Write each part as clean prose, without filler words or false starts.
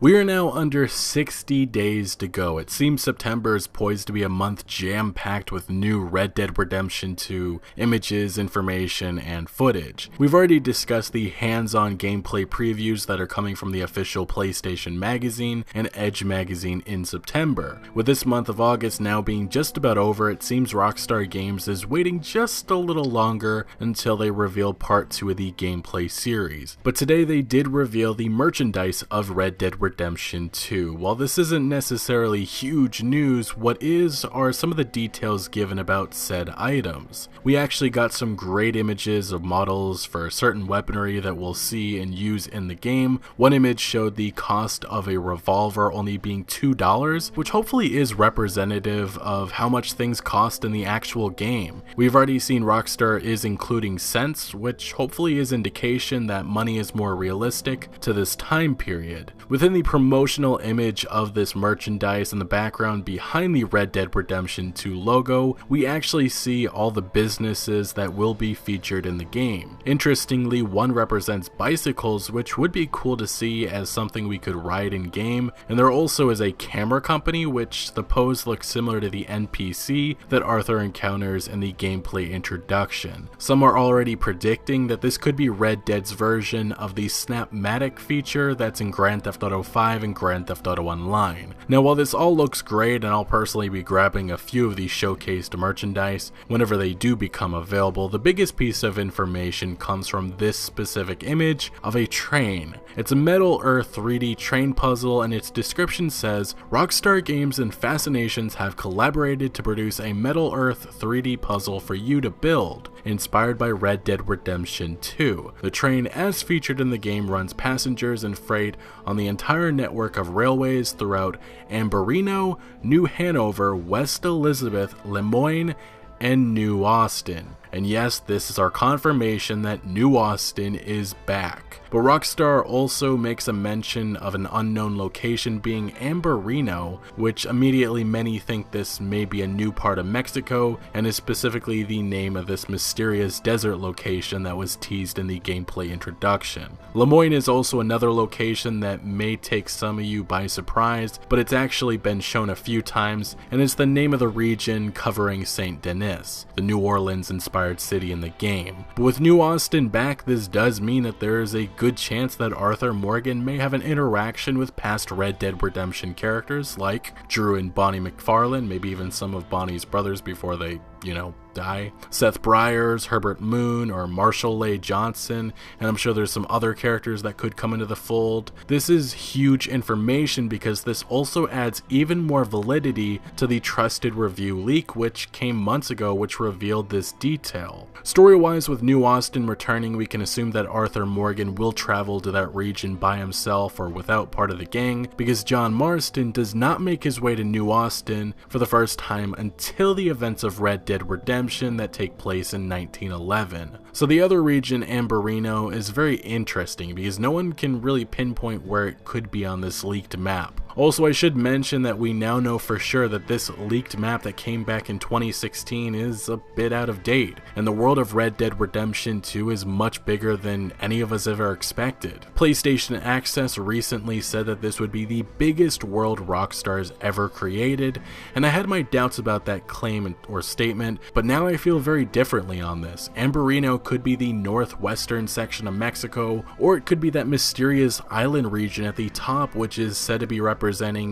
We are now under 60 days to go. It seems September is poised to be a month jam-packed with new Red Dead Redemption 2 images, information, and footage. We've already discussed the hands-on gameplay previews that are coming from the official PlayStation Magazine and Edge Magazine in September. With this month of August now being just about over, it seems Rockstar Games is waiting just a little longer until they reveal part 2 of the gameplay series. But today they did reveal the merchandise of Red Dead Redemption 2. While this isn't necessarily huge news, what is are some of the details given about said items. We actually got some great images of models for certain weaponry that we'll see and use in the game. One image showed the cost of a revolver only being $2, which hopefully is representative of how much things cost in the actual game. We've already seen Rockstar is including cents, which hopefully is indication that money is more realistic to this time period. Within the promotional image of this merchandise in the background behind the Red Dead Redemption 2 logo, we actually see all the businesses that will be featured in the game. Interestingly, one represents bicycles, which would be cool to see as something we could ride in game, and there also is a camera company, which the pose looks similar to the NPC that Arthur encounters in the gameplay introduction. Some are already predicting that this could be Red Dead's version of the Snapmatic feature that's in Grand Theft Auto 5 and Grand Theft Auto Online. Now, while this all looks great, and I'll personally be grabbing a few of these showcased merchandise whenever they do become available, the biggest piece of information comes from this specific image of a train. It's a Metal Earth 3D train puzzle, and its description says, Rockstar Games and Fascinations have collaborated to produce a Metal Earth 3D puzzle for you to build, inspired by Red Dead Redemption 2. The train, as featured in the game, runs passengers and freight on the entire network of railways throughout Ambarino, New Hanover, West Elizabeth, Lemoyne, and New Austin. And yes, this is our confirmation that New Austin is back. But Rockstar also makes a mention of an unknown location being Ambarino, which immediately many think this may be a new part of Mexico, and is specifically the name of this mysterious desert location that was teased in the gameplay introduction. Lemoyne is also another location that may take some of you by surprise, but it's actually been shown a few times, and it's the name of the region covering St. Denis, the New Orleans inspired city in the game. But with New Austin back, this does mean that there is a good chance that Arthur Morgan may have an interaction with past Red Dead Redemption characters like Drew and Bonnie McFarlane, maybe even some of Bonnie's brothers before they, die. Seth Briers, Herbert Moon, or Marshall Leigh Johnson, and I'm sure there's some other characters that could come into the fold. This is huge information because this also adds even more validity to the trusted review leak which came months ago, which revealed this detail. Story-wise, with New Austin returning, we can assume that Arthur Morgan will travel to that region by himself or without part of the gang, because John Marston does not make his way to New Austin for the first time until the events of Red Dead Redemption that take place in 1911. So the other region, Ambarino, is very interesting because no one can really pinpoint where it could be on this leaked map. Also, I should mention that we now know for sure that this leaked map that came back in 2016 is a bit out of date, and the world of Red Dead Redemption 2 is much bigger than any of us ever expected. PlayStation Access recently said that this would be the biggest world Rockstar's ever created, and I had my doubts about that claim or statement, but now I feel very differently on this. Ambarino could be the northwestern section of Mexico, or it could be that mysterious island region at the top, which is said to be representing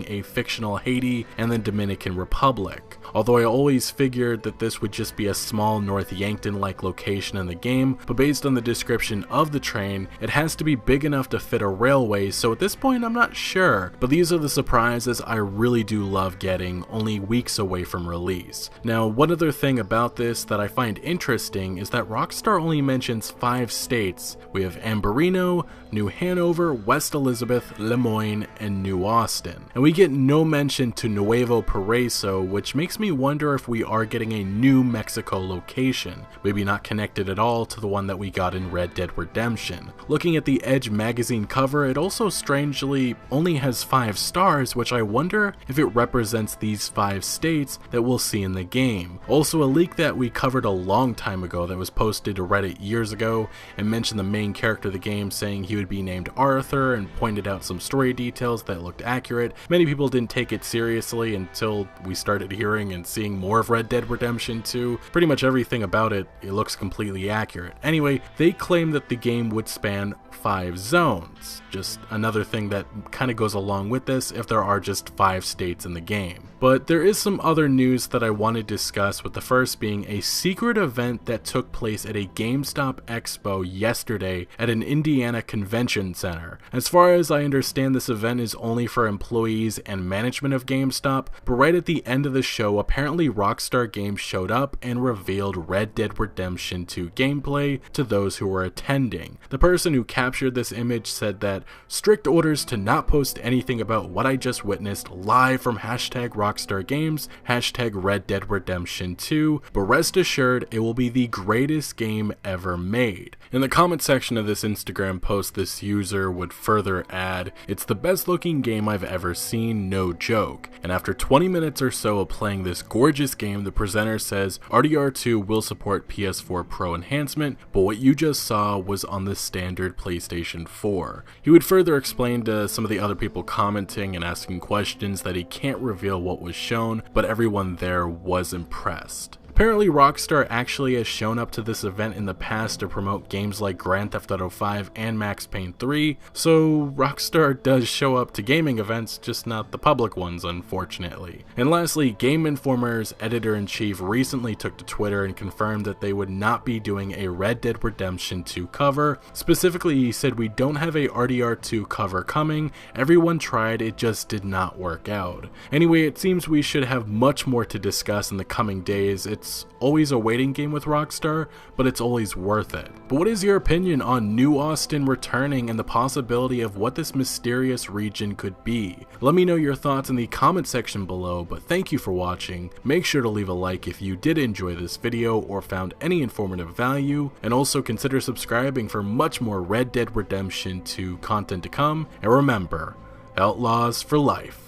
a fictional Haiti and the Dominican Republic. Although I always figured that this would just be a small North Yankton-like location in the game, but based on the description of the train, it has to be big enough to fit a railway, so at this point I'm not sure. But these are the surprises I really do love getting, only weeks away from release. Now, one other thing about this that I find interesting is that Rockstar only mentions 5 states. We have Ambarino, New Hanover, West Elizabeth, Lemoyne, and New Austin. And we get no mention to Nuevo Paraiso, which makes makes me wonder if we are getting a new Mexico location, maybe not connected at all to the one that we got in Red Dead Redemption. Looking at the Edge magazine cover, it also strangely only has 5 stars, which I wonder if it represents these 5 states that we'll see in the game. Also, a leak that we covered a long time ago that was posted to Reddit years ago and mentioned the main character of the game saying he would be named Arthur and pointed out some story details that looked accurate. Many people didn't take it seriously until we started hearing and seeing more of Red Dead Redemption 2. Pretty much everything about it looks completely accurate. Anyway, they claim that the game would span 5 zones. Just another thing that kind of goes along with this if there are just 5 states in the game. But there is some other news that I want to discuss, with the first being a secret event that took place at a GameStop Expo yesterday at an Indiana convention center. As far as I understand, this event is only for employees and management of GameStop, but right at the end of the show, apparently Rockstar Games showed up and revealed Red Dead Redemption 2 gameplay to those who were attending. The person who captured this image said that strict orders to not post anything about what I just witnessed live from #Rockstar Games, #Red Dead Redemption 2, but rest assured it will be the greatest game ever made. In the comment section of this Instagram post, this user would further add, "It's the best looking game I've ever seen, no joke." And after 20 minutes or so of playing this gorgeous game, the presenter says RDR2 will support PS4 Pro enhancement, but what you just saw was on the standard PlayStation 4. He would further explain to some of the other people commenting and asking questions that he can't reveal what was shown, but everyone there was impressed. Apparently Rockstar actually has shown up to this event in the past to promote games like Grand Theft Auto 5 and Max Payne 3, so Rockstar does show up to gaming events, just not the public ones, unfortunately. And lastly, Game Informer's editor-in-chief recently took to Twitter and confirmed that they would not be doing a Red Dead Redemption 2 cover. Specifically, he said, "We don't have a RDR2 cover coming, everyone tried, it just did not work out." Anyway, it seems we should have much more to discuss in the coming days. It's always a waiting game with Rockstar, but it's always worth it. But what is your opinion on New Austin returning and the possibility of what this mysterious region could be? Let me know your thoughts in the comment section below, but thank you for watching. Make sure to leave a like if you did enjoy this video or found any informative value, and also consider subscribing for much more Red Dead Redemption 2 content to come, and remember, Outlaws for life.